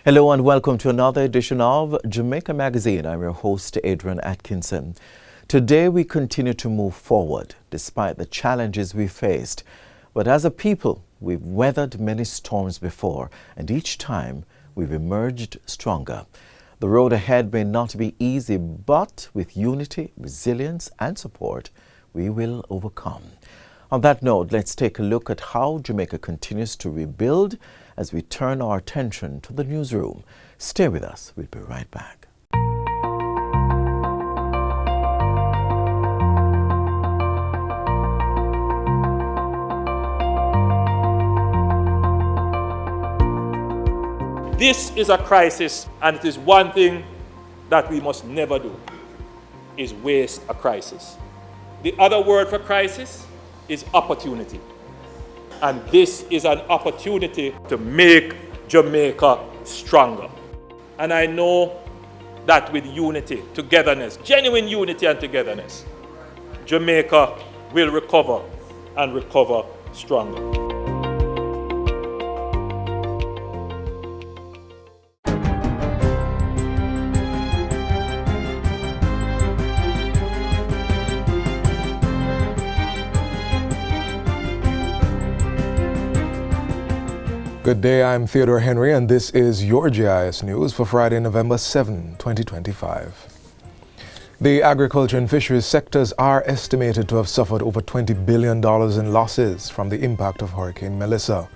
Hello and welcome to another edition of Jamaica Magazine. I'm your host, Adrian Atkinson. Today we continue to move forward despite the challenges we faced. But as a people, we've weathered many storms before, and each time we've emerged stronger. The road ahead may not be easy, but with unity, resilience and support, we will overcome. On that note, let's take a look at how Jamaica continues to rebuild as we turn our attention to the newsroom. Stay with us. We'll be right back. This is a crisis, and it is one thing that we must never do, is waste a crisis. The other word for crisis is opportunity. And this is an opportunity to make Jamaica stronger. And I know that with unity, togetherness, genuine unity and togetherness, Jamaica will recover and recover stronger. Good day, I'm Theodore Henry, and this is your JIS News for Friday, November 7, 2025. The agriculture and fisheries sectors are estimated to have suffered over $20 billion in losses from the impact of Hurricane Melissa.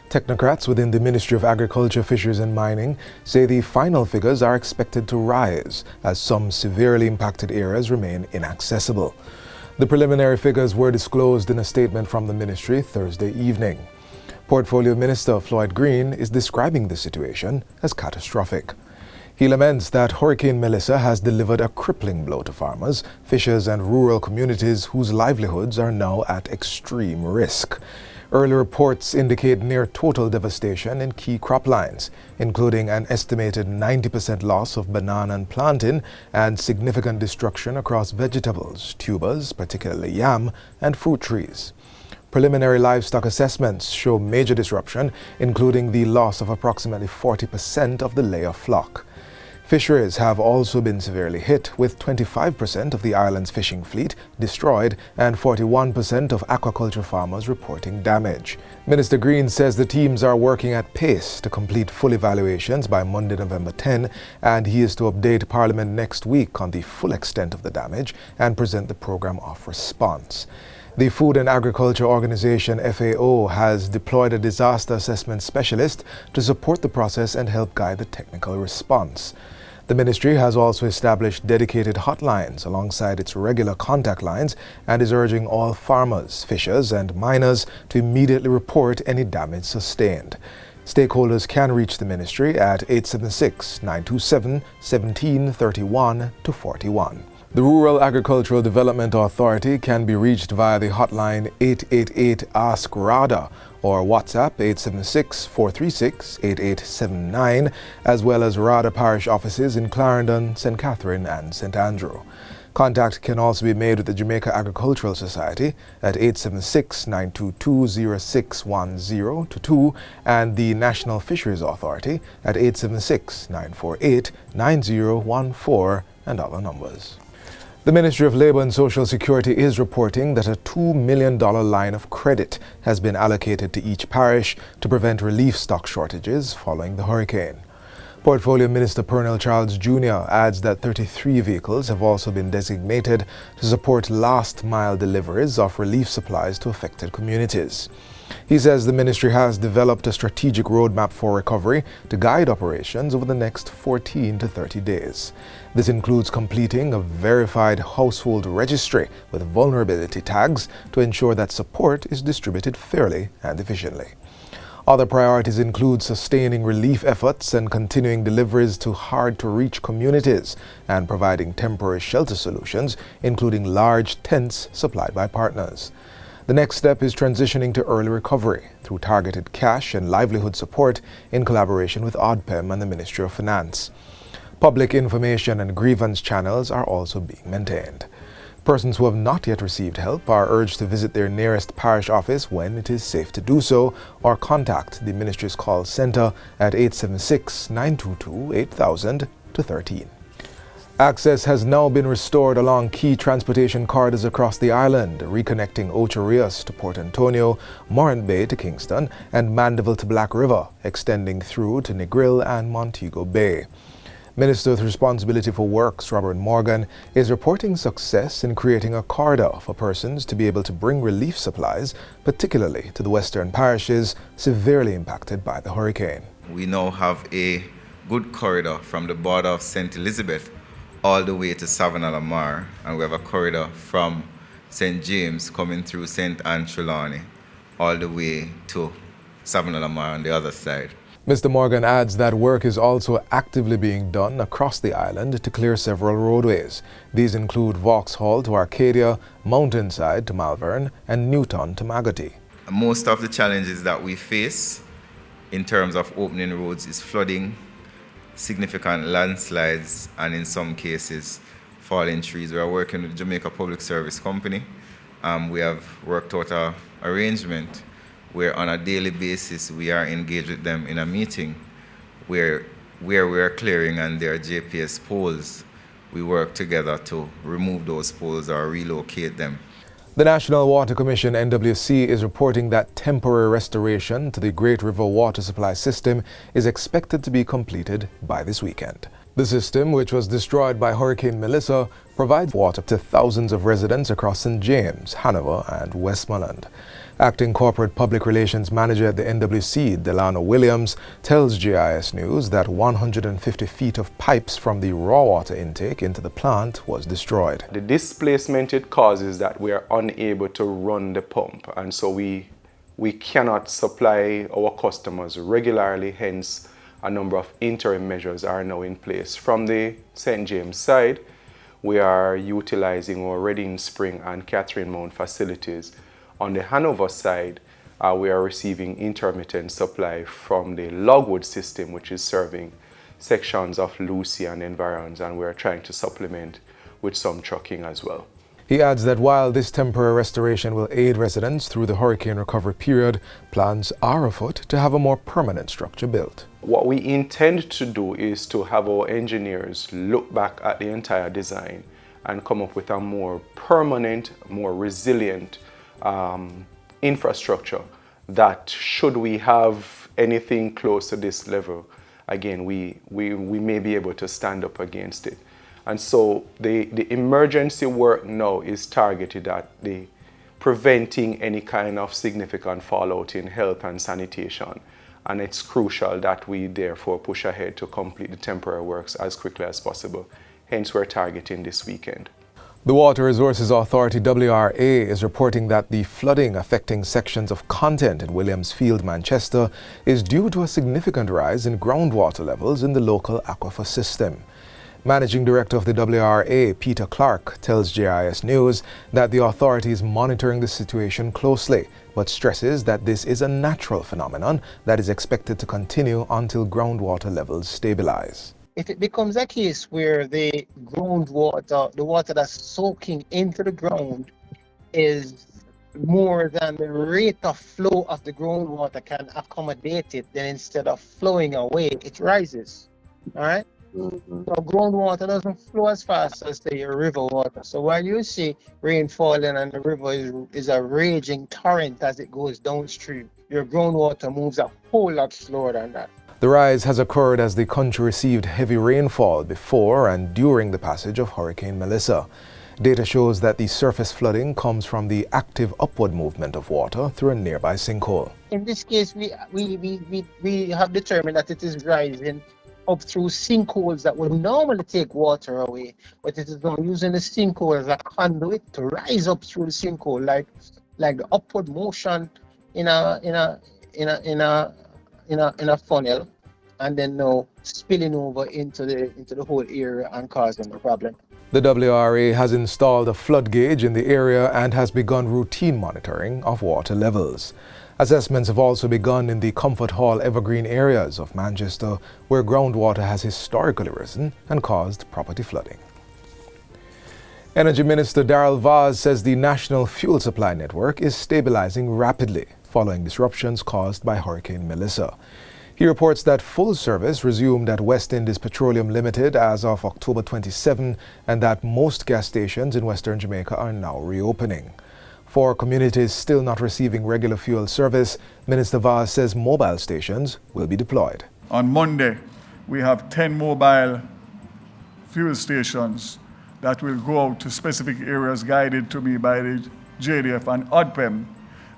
Technocrats within the Ministry of Agriculture, Fisheries and Mining say the final figures are expected to rise as some severely impacted areas remain inaccessible. The preliminary figures were disclosed in a statement from the ministry Thursday evening. Portfolio Minister Floyd Green is describing the situation as catastrophic. He laments that Hurricane Melissa has delivered a crippling blow to farmers, fishers and rural communities whose livelihoods are now at extreme risk. Early reports indicate near total devastation in key crop lines, including an estimated 90% loss of banana and plantain and significant destruction across vegetables, tubers, particularly yam, and fruit trees. Preliminary livestock assessments show major disruption, including the loss of approximately 40% of the layer flock. Fisheries have also been severely hit, with 25% of the island's fishing fleet destroyed and 41% of aquaculture farmers reporting damage. Minister Green says the teams are working at pace to complete full evaluations by Monday, November 10, and he is to update Parliament next week on the full extent of the damage and present the program of response. The Food and Agriculture Organization, FAO, has deployed a disaster assessment specialist to support the process and help guide the technical response. The ministry has also established dedicated hotlines alongside its regular contact lines and is urging all farmers, fishers, and miners to immediately report any damage sustained. Stakeholders can reach the ministry at 876-927-1731-41. The Rural Agricultural Development Authority can be reached via the hotline 888-ASK-RADA or WhatsApp 876-436-8879, as well as RADA parish offices in Clarendon, St. Catherine and St. Andrew. Contact can also be made with the Jamaica Agricultural Society at 876-922-0610-2 and the National Fisheries Authority at 876-948-9014 and other numbers. The Ministry of Labour and Social Security is reporting that a $2 million line of credit has been allocated to each parish to prevent relief stock shortages following the hurricane. Portfolio Minister Pernell Charles Jr. adds that 33 vehicles have also been designated to support last-mile deliveries of relief supplies to affected communities. He says the ministry has developed a strategic roadmap for recovery to guide operations over the next 14 to 30 days. This includes completing a verified household registry with vulnerability tags to ensure that support is distributed fairly and efficiently. Other priorities include sustaining relief efforts and continuing deliveries to hard-to-reach communities and providing temporary shelter solutions, including large tents supplied by partners. The next step is transitioning to early recovery through targeted cash and livelihood support in collaboration with ODPEM and the Ministry of Finance. Public information and grievance channels are also being maintained. Persons who have not yet received help are urged to visit their nearest parish office when it is safe to do so, or contact the ministry's call center at 876-922-8000 to 13. Access has now been restored along key transportation corridors across the island, reconnecting Ocho Rios to Port Antonio, Morant Bay to Kingston, and Mandeville to Black River, extending through to Negril and Montego Bay. Minister with Responsibility for Works, Robert Morgan, is reporting success in creating a corridor for persons to be able to bring relief supplies, particularly to the western parishes severely impacted by the hurricane. We now have a good corridor from the border of St. Elizabeth all the way to Savannah-la-Mar, and we have a corridor from St. James coming through St. Anne Trelawney all the way to Savannah-la-Mar on the other side. Mr. Morgan adds that work is also actively being done across the island to clear several roadways. These include Vauxhall to Arcadia, Mountainside to Malvern, and Newton to Magotty. Most of the challenges that we face in terms of opening roads is flooding, significant landslides, and in some cases, falling trees. We are working with the Jamaica Public Service Company. We have worked out an arrangement where on a daily basis we are engaged with them in a meeting where we are clearing and there are JPS poles. We work together to remove those poles or relocate them. The National Water Commission, NWC, is reporting that temporary restoration to the Great River water supply system is expected to be completed by this weekend. The system, which was destroyed by Hurricane Melissa, provides water to thousands of residents across St. James, Hanover, and Westmoreland. Acting Corporate Public Relations Manager at the NWC, Delano Williams, tells JIS News that 150 feet of pipes from the raw water intake into the plant was destroyed. The displacement it causes that we are unable to run the pump, and so we cannot supply our customers regularly, hence a number of interim measures are now in place. From the St. James side, we are utilizing our Reading Spring and Catherine Mount facilities. On the Hanover side, we are receiving intermittent supply from the Logwood system, which is serving sections of Lucy and environs, and we are trying to supplement with some trucking as well. He adds that while this temporary restoration will aid residents through the hurricane recovery period, plans are afoot to have a more permanent structure built. What we intend to do is to have our engineers look back at the entire design and come up with a more permanent, more resilient infrastructure that, should we have anything close to this level, again, we may be able to stand up against it. And so the emergency work now is targeted at the preventing any kind of significant fallout in health and sanitation. And it's crucial that we therefore push ahead to complete the temporary works as quickly as possible. Hence, we're targeting this weekend. The Water Resources Authority, WRA, is reporting that the flooding affecting sections of Content in Williams Field, Manchester, is due to a significant rise in groundwater levels in the local aquifer system. Managing Director of the WRA, Peter Clark, tells JIS News that the authority is monitoring the situation closely, but stresses that this is a natural phenomenon that is expected to continue until groundwater levels stabilize. If it becomes a case where the groundwater, the water that's soaking into the ground, is more than the rate of flow of the groundwater can accommodate it, then instead of flowing away, it rises. All right? So groundwater doesn't flow as fast as the river water. So while you see rain falling and the river is a raging torrent as it goes downstream, your groundwater moves a whole lot slower than that. The rise has occurred as the country received heavy rainfall before and during the passage of Hurricane Melissa. Data shows that the surface flooding comes from the active upward movement of water through a nearby sinkhole. In this case, we have determined that it is rising up through sinkholes that would normally take water away, but it is now using the sinkhole as a conduit to rise up through the sinkhole, like the upward motion in a funnel, and then now spilling over into the whole area and causing a problem. The WRA has installed a flood gauge in the area and has begun routine monitoring of water levels. Assessments have also begun in the Comfort Hall Evergreen areas of Manchester, where groundwater has historically risen and caused property flooding. Energy Minister Darrell Vaz says the national fuel supply network is stabilizing rapidly following disruptions caused by Hurricane Melissa. He reports that full service resumed at West Indies Petroleum Limited as of October 27 and that most gas stations in Western Jamaica are now reopening. For communities still not receiving regular fuel service, Minister Vaz says mobile stations will be deployed. On Monday, we have 10 mobile fuel stations that will go out to specific areas guided to me by the JDF and ODPEM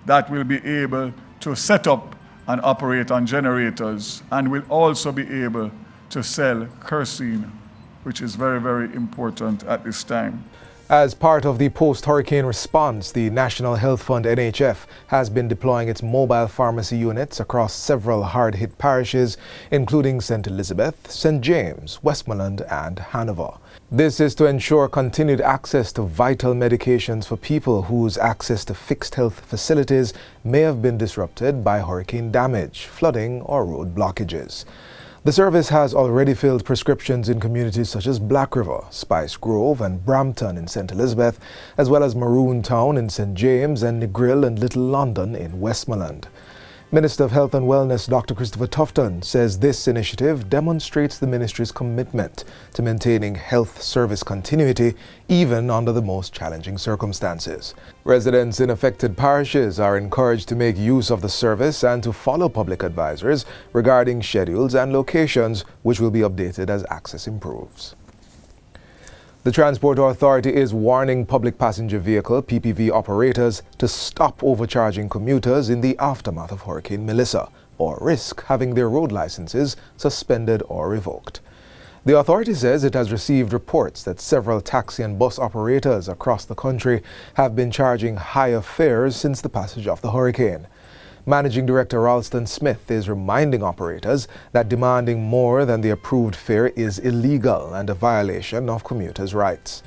that will be able to set up and operate on generators and will also be able to sell kerosene, which is very, very important at this time. As part of the post-hurricane response, the National Health Fund NHF has been deploying its mobile pharmacy units across several hard-hit parishes, including St. Elizabeth, St. James, Westmoreland and Hanover. This is to ensure continued access to vital medications for people whose access to fixed health facilities may have been disrupted by hurricane damage, flooding or road blockages. The service has already filled prescriptions in communities such as Black River, Spice Grove and Brampton in St. Elizabeth, as well as Maroon Town in St. James and Negril and Little London in Westmoreland. Minister of Health and Wellness Dr. Christopher Tufton says this initiative demonstrates the ministry's commitment to maintaining health service continuity even under the most challenging circumstances. Residents in affected parishes are encouraged to make use of the service and to follow public advisories regarding schedules and locations, which will be updated as access improves. The Transport Authority is warning public passenger vehicle (PPV) operators to stop overcharging commuters in the aftermath of Hurricane Melissa or risk having their road licenses suspended or revoked. The authority says it has received reports that several taxi and bus operators across the country have been charging higher fares since the passage of the hurricane. Managing Director Ralston Smith is reminding operators that demanding more than the approved fare is illegal and a violation of commuters' rights.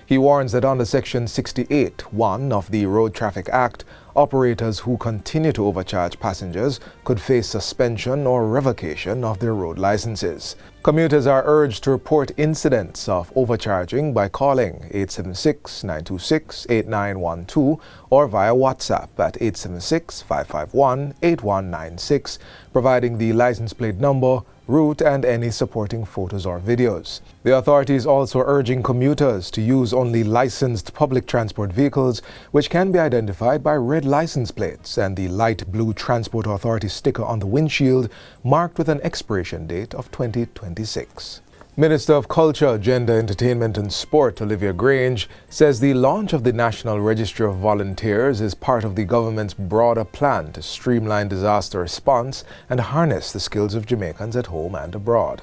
He warns that under Section 68(1) of the Road Traffic Act, operators who continue to overcharge passengers could face suspension or revocation of their road licenses. Commuters are urged to report incidents of overcharging by calling 876-926-8912 or via WhatsApp at 876-551-8196, providing the license plate number, route and any supporting photos or videos. The authority is also urging commuters to use only licensed public transport vehicles, which can be identified by red license plates and the light blue Transport Authority sticker on the windshield marked with an expiration date of 2026. Minister of Culture, Gender, Entertainment and Sport, Olivia Grange, says the launch of the National Register of Volunteers is part of the government's broader plan to streamline disaster response and harness the skills of Jamaicans at home and abroad.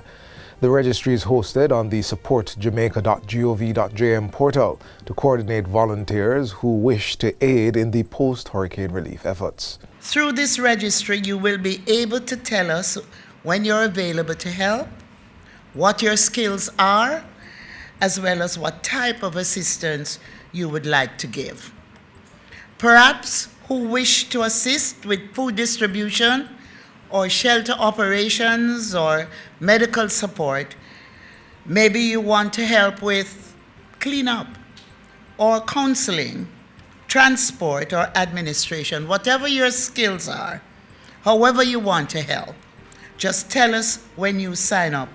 The registry is hosted on the supportjamaica.gov.jm portal to coordinate volunteers who wish to aid in the post-hurricane relief efforts. Through this registry, you will be able to tell us when you're available to help, what your skills are, as well as what type of assistance you would like to give. Perhaps who wish to assist with food distribution or shelter operations or medical support. Maybe you want to help with cleanup or counseling, transport or administration, whatever your skills are, however you want to help. Just tell us when you sign up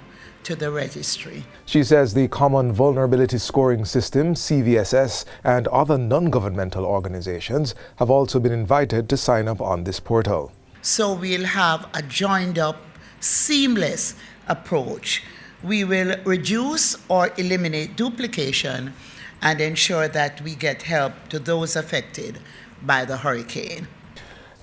to the registry. She says the Common Vulnerability Scoring System, CVSS, and other non-governmental organizations have also been invited to sign up on this portal. So we'll have a joined-up, seamless approach. We will reduce or eliminate duplication and ensure that we get help to those affected by the hurricane.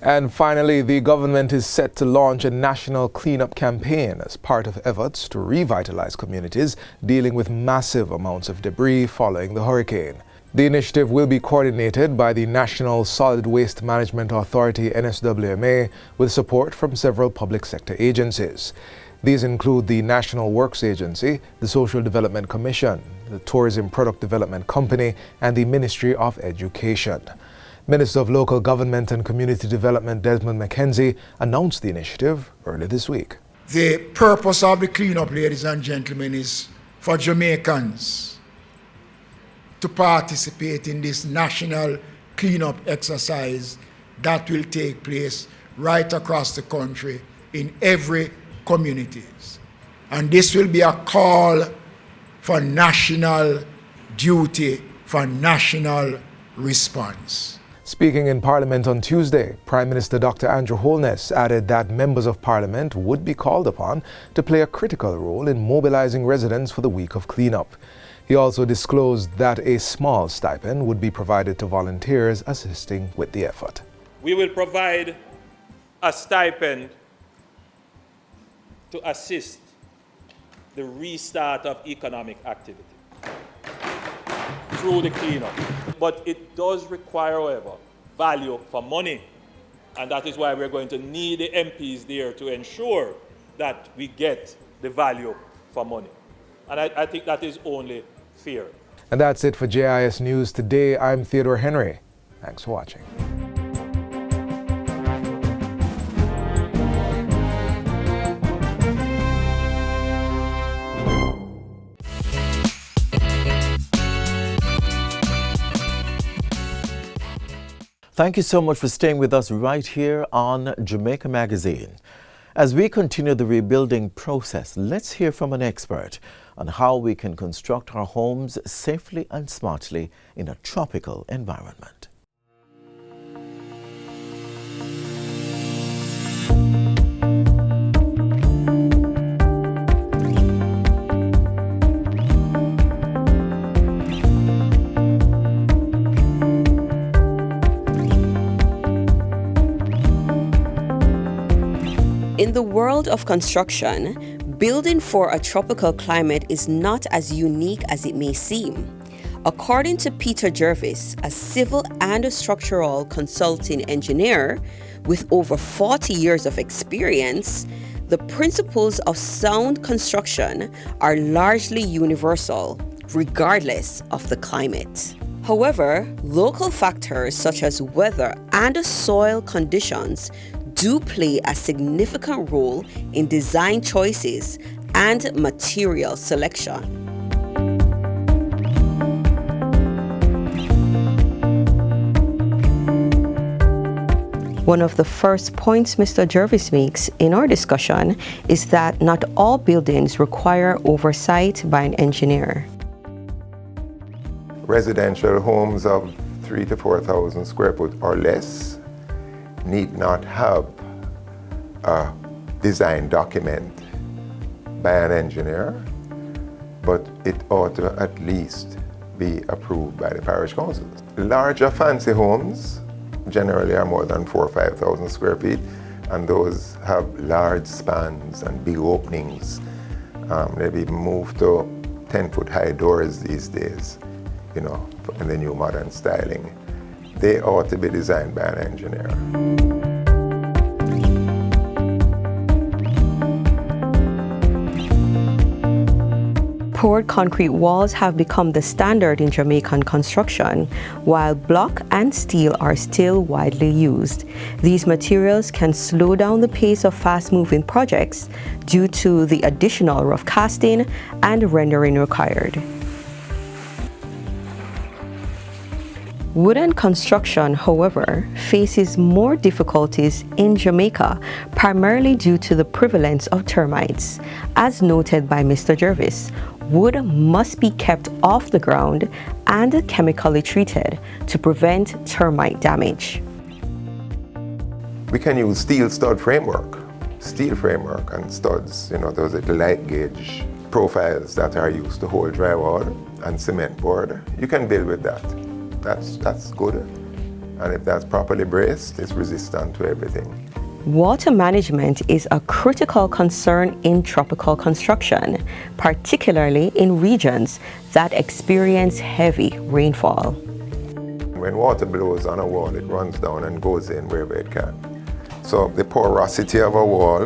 And finally, the government is set to launch a national cleanup campaign as part of efforts to revitalize communities dealing with massive amounts of debris following the hurricane. The initiative will be coordinated by the National Solid Waste Management Authority, NSWMA, with support from several public sector agencies. These include the National Works Agency, the Social Development Commission, the Tourism Product Development Company, and the Ministry of Education. Minister of Local Government and Community Development Desmond McKenzie announced the initiative earlier this week. The purpose of the cleanup, ladies and gentlemen, is for Jamaicans to participate in this national cleanup exercise that will take place right across the country in every communities. And this will be a call for national duty, for national response. Speaking in Parliament on Tuesday, Prime Minister Dr. Andrew Holness added that members of Parliament would be called upon to play a critical role in mobilizing residents for the week of cleanup. He also disclosed that a small stipend would be provided to volunteers assisting with the effort. We will provide a stipend to assist the restart of economic activity through the cleanup. But it does require, however, value for money. And that is why we're going to need the MPs there to ensure that we get the value for money. And I think that is only fair. And that's it for JIS News today. I'm Theodore Henry. Thanks for watching. Thank you so much for staying with us right here on Jamaica Magazine. As we continue the rebuilding process, let's hear from an expert on how we can construct our homes safely and smartly in a tropical environment. In the world of construction, building for a tropical climate is not as unique as it may seem. According to Peter Jervis, a civil and structural consulting engineer with over 40 years of experience, the principles of sound construction are largely universal, regardless of the climate. However, local factors such as weather and soil conditions do play a significant role in design choices and material selection. One of the first points Mr. Jervis makes in our discussion is that not all buildings require oversight by an engineer. Residential homes of 3,000 to 4,000 square foot or less need not have a design document by an engineer, but it ought to at least be approved by the parish councils. Larger fancy homes generally are more than 4,000 or 5,000 square feet, and those have large spans and big openings. They've even moved to 10-foot high doors these days, you know, in the new modern styling. They ought to be designed by an engineer. Poured concrete walls have become the standard in Jamaican construction, while block and steel are still widely used. These materials can slow down the pace of fast-moving projects due to the additional rough casting and rendering required. Wooden construction, however, faces more difficulties in Jamaica, primarily due to the prevalence of termites. As noted by Mr. Jervis, wood must be kept off the ground and chemically treated to prevent termite damage. We can use steel stud framework, steel framework and studs, you know, those little light gauge profiles that are used to hold drywall and cement board. You can build with that. That's good. And if that's properly braced, it's resistant to everything. Water management is a critical concern in tropical construction, particularly in regions that experience heavy rainfall. When water blows on a wall, it runs down and goes in wherever it can. So the porosity of a wall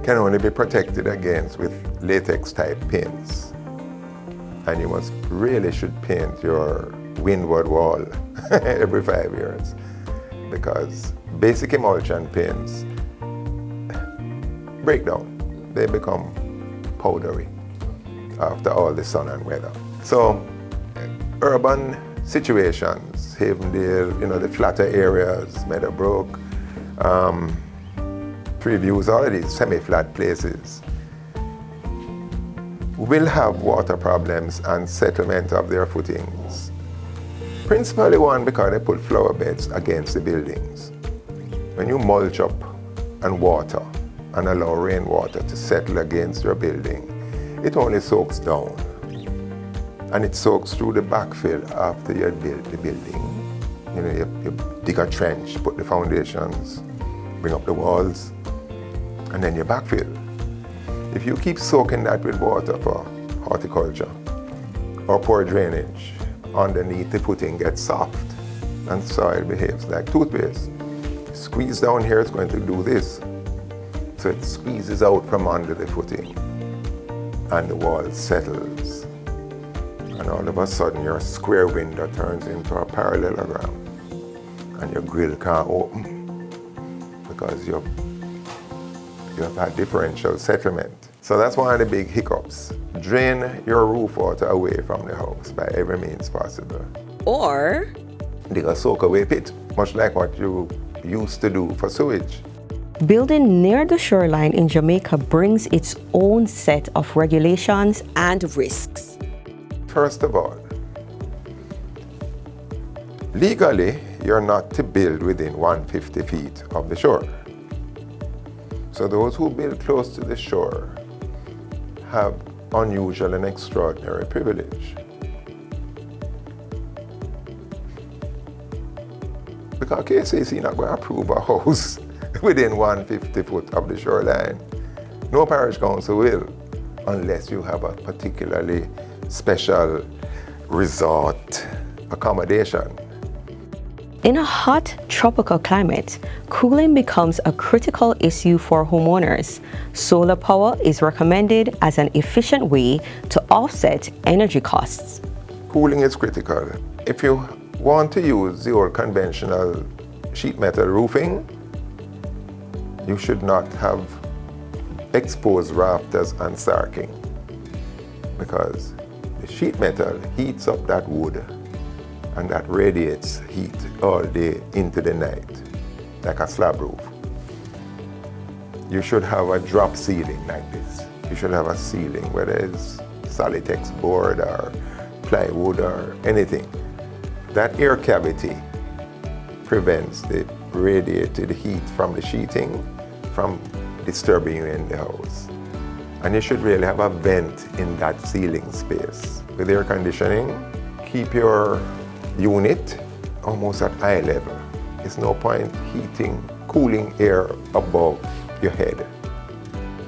can only be protected against with latex type paints. And you should paint your windward wall every 5 years, because basic emulsion paints break down. They become powdery after all the sun and weather. So urban situations, Havendale, the flatter areas, Meadowbrook, Previews, all of these semi-flat places will have water problems and settlement of their footings. Principally one, because they put flower beds against the buildings. When you mulch up and water and allow rainwater to settle against your building, it only soaks down. And it soaks through the backfill after you build the building. You dig a trench, put the foundations, bring up the walls, and then you backfill. If you keep soaking that with water for horticulture or poor drainage, underneath the footing gets soft and soil behaves like toothpaste. Squeeze down here, it's going to do this. So it squeezes out from under the footing and the wall settles. And all of a sudden your square window turns into a parallelogram and your grill can't open because you have that differential settlement. So that's one of the big hiccups. Drain your roof water away from the house by every means possible. Or dig a soak-away pit, much like what you used to do for sewage. building near the shoreline in Jamaica brings its own set of regulations and risks. First of all, legally, you're not to build within 150 feet of the shore. So those who build close to the shore have unusual and extraordinary privilege. Because KCC not going to approve a house within 150 foot of the shoreline. No parish council will, unless you have a particularly special resort accommodation. In a hot tropical climate, cooling becomes a critical issue for homeowners. Solar power is recommended as an efficient way to offset energy costs. Cooling is critical. If you want to use the old conventional sheet metal roofing, you should not have exposed rafters and sarking, because the sheet metal heats up that wood and that radiates heat all day into the night, like a slab roof. You should have a drop ceiling like this. You should have a ceiling, whether it's Solitex board or plywood or anything. That air cavity prevents the radiated heat from the sheeting from disturbing you in the house. And you should really have a vent in that ceiling space. With air conditioning, keep your unit almost at eye level. There's no point heating, cooling air above your head.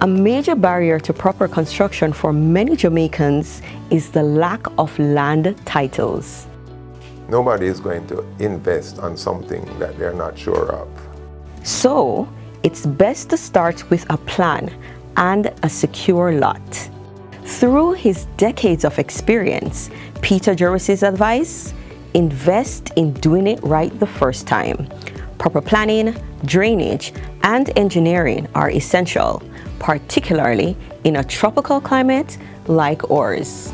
A major barrier to proper construction for many Jamaicans is the lack of land titles. Nobody is going to invest on something that they're not sure of. So, it's best to start with a plan and a secure lot. Through his decades of experience, Peter Jervis's advice: invest in doing it right the first time. Proper planning, drainage, and engineering are essential, particularly in a tropical climate like ours.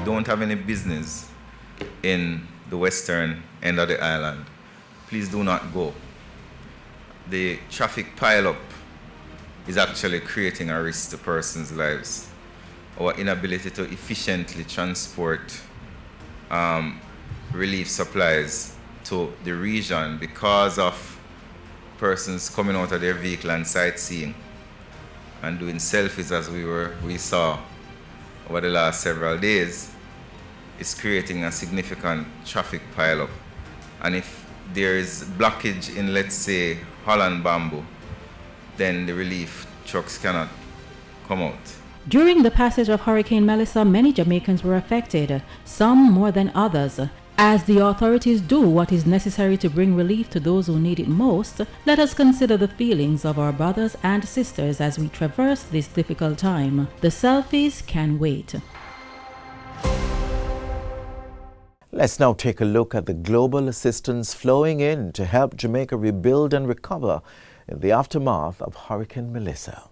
Don't have any business in the western end of the island, please do not go. The traffic pileup is actually creating a risk to persons' lives. Our inability to efficiently transport relief supplies to the region because of persons coming out of their vehicle and sightseeing and doing selfies, as we saw over the last several days, is creating a significant traffic pileup. And if there is blockage in, let's say, Holland Bamboo, then the relief trucks cannot come out. During the passage of Hurricane Melissa, many Jamaicans were affected, some more than others. As the authorities do what is necessary to bring relief to those who need it most, let us consider the feelings of our brothers and sisters as we traverse this difficult time. The selfies can wait. Let's now take a look at the global assistance flowing in to help Jamaica rebuild and recover in the aftermath of Hurricane Melissa.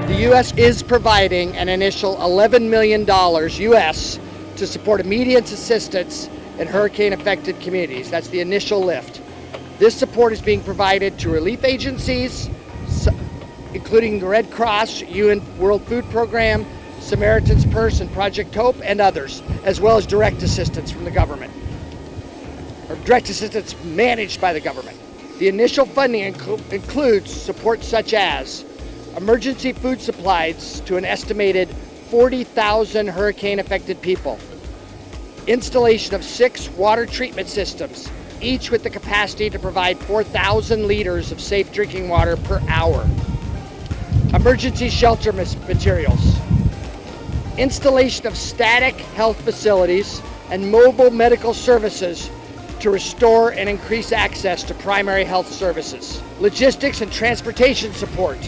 The U.S. is providing an initial $11 million U.S. to support immediate assistance in hurricane-affected communities. That's the initial lift. This support is being provided to relief agencies, including the Red Cross, UN World Food Program, Samaritan's Purse, and Project Hope, and others, as well as direct assistance from the government, or direct assistance managed by the government. The initial funding includes support such as emergency food supplies to an estimated 40,000 hurricane-affected people, installation of 6 water treatment systems, each with the capacity to provide 4,000 liters of safe drinking water per hour, emergency shelter materials, installation of static health facilities and mobile medical services to restore and increase access to primary health services, logistics and transportation support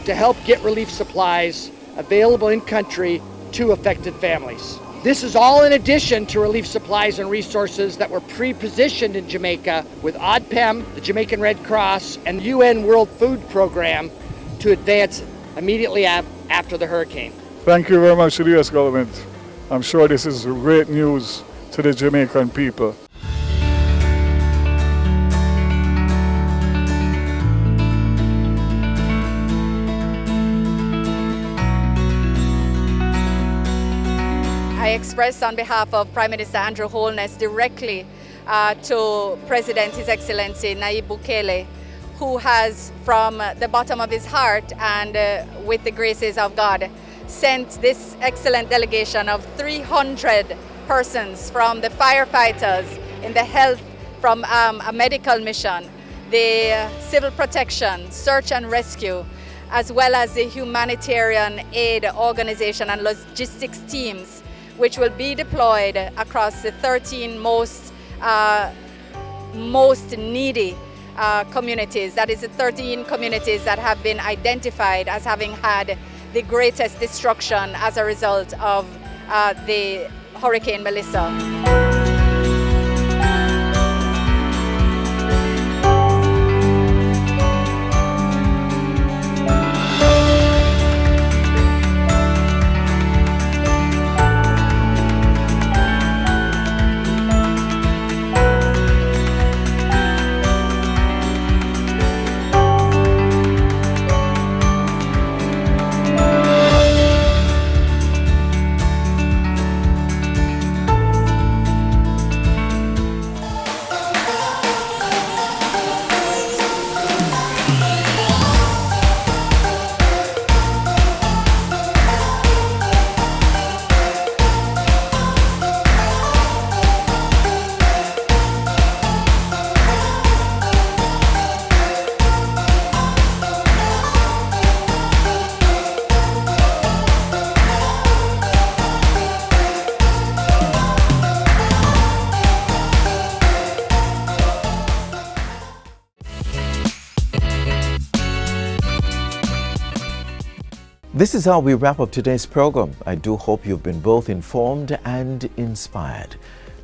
to help get relief supplies available in country to affected families. This is all in addition to relief supplies and resources that were pre-positioned in Jamaica with ODPEM, the Jamaican Red Cross, and UN World Food Program to advance immediately after the hurricane. Thank you very much to the U.S. government. I'm sure this is great news to the Jamaican people. I express on behalf of Prime Minister Andrew Holness directly to President His Excellency Nayib Bukele, who has from the bottom of his heart and with the graces of God sent this excellent delegation of 300 persons from the firefighters in the health, from a medical mission, the civil protection, search and rescue, as well as the humanitarian aid organization and logistics teams, which will be deployed across the 13 most needy communities. That is the 13 communities that have been identified as having had the greatest destruction as a result of the Hurricane Melissa. This is how we wrap up today's program. I do hope you've been both informed and inspired.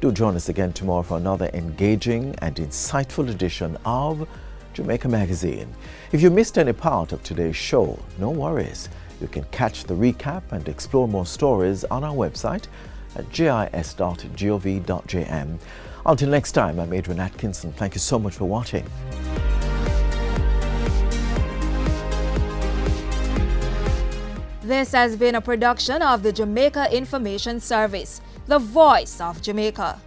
Do join us again tomorrow for another engaging and insightful edition of Jamaica Magazine. If you missed any part of today's show, no worries. You can catch the recap and explore more stories on our website at jis.gov.jm. Until next time, I'm Adrian Atkinson. Thank you so much for watching. This has been a production of the Jamaica Information Service, the voice of Jamaica.